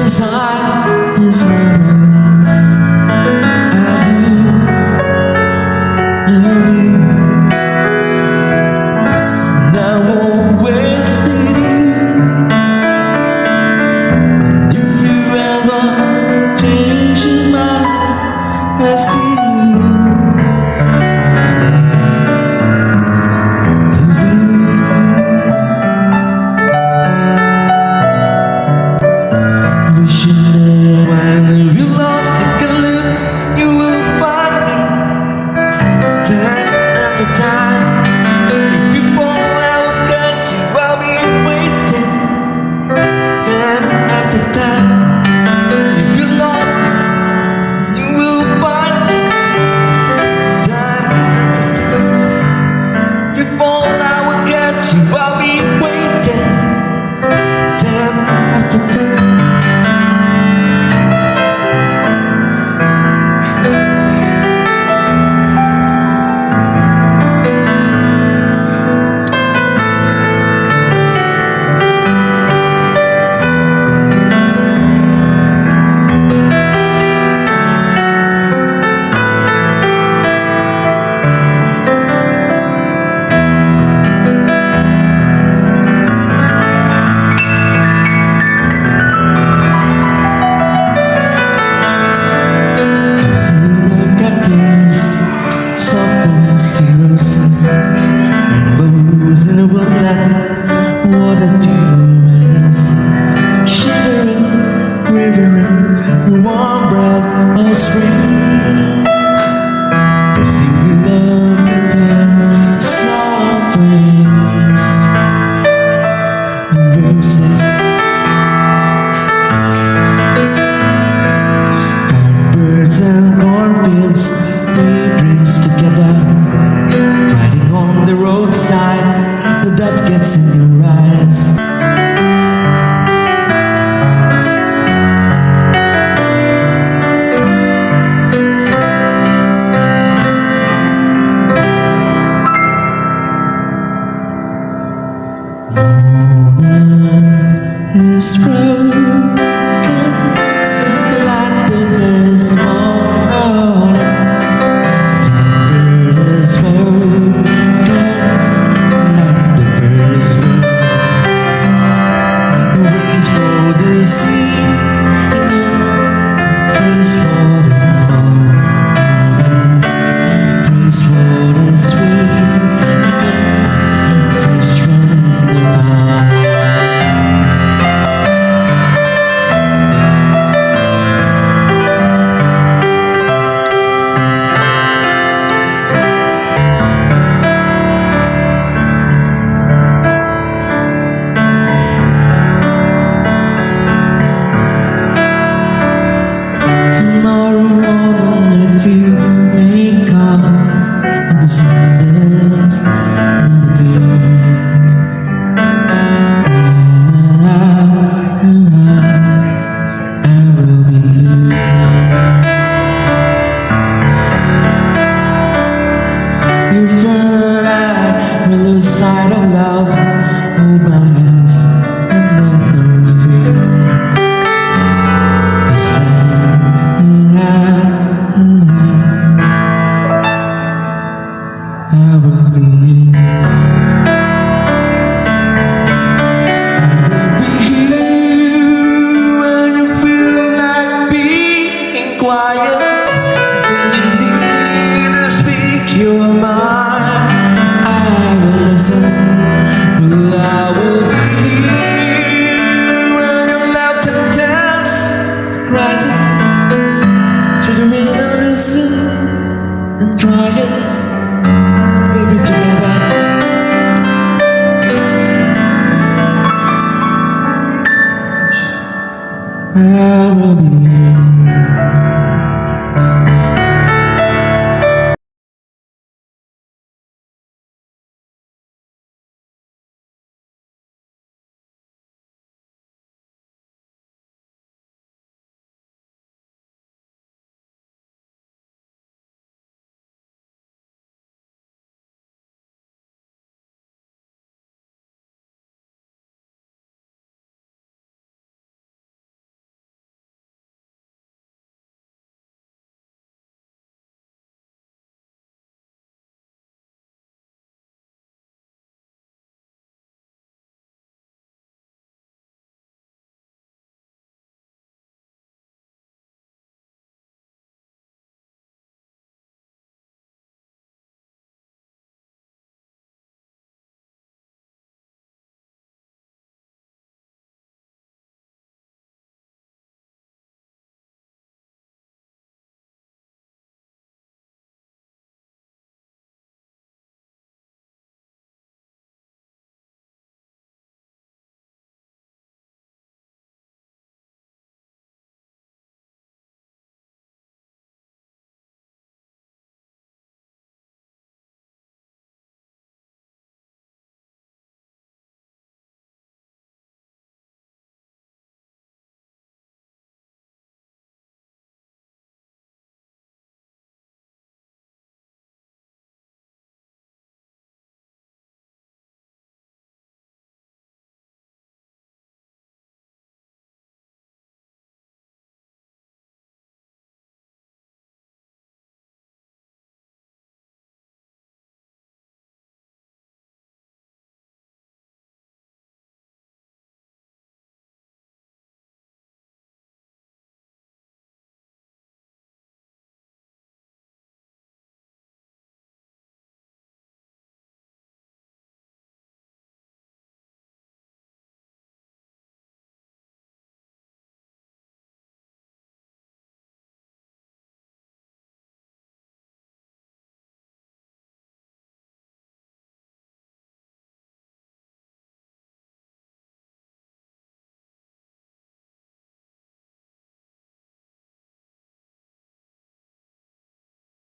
inside this letter, I do love you, and I won't waste it. If you ever change your mind, I see you. Wishing that when you lost you can live, you will find me time after time. If you fall, I will catch you. I'll be waiting time after time. If you lost you will find me time after time. If you fall, I will catch you. I'll be waiting time after time. Rainbows in a woodland, what a genius. Shivering, quivering, the warm breath of spring. Pressing you love and death, soft wings and roses. Birds and cornfields, daydreams together. Riding on the roadside, the dust gets in your eyes. Morning is broken like the first morning. Blackbird is broken like the first moon. Raise for the sea and then praise for the morning. Praise for the sweet and then praise from the fire. Tomorrow morning if you wake up and the sun does not appear, I will be here. You feel like with the sight of love, hold my hands and have no fear. I will be here. I will be here when you feel like being quiet, when you need to speak your mind. I will listen. I will be here when you're left and tense to cry. To the rhythm, listen and try it. Baby, together. I will be here.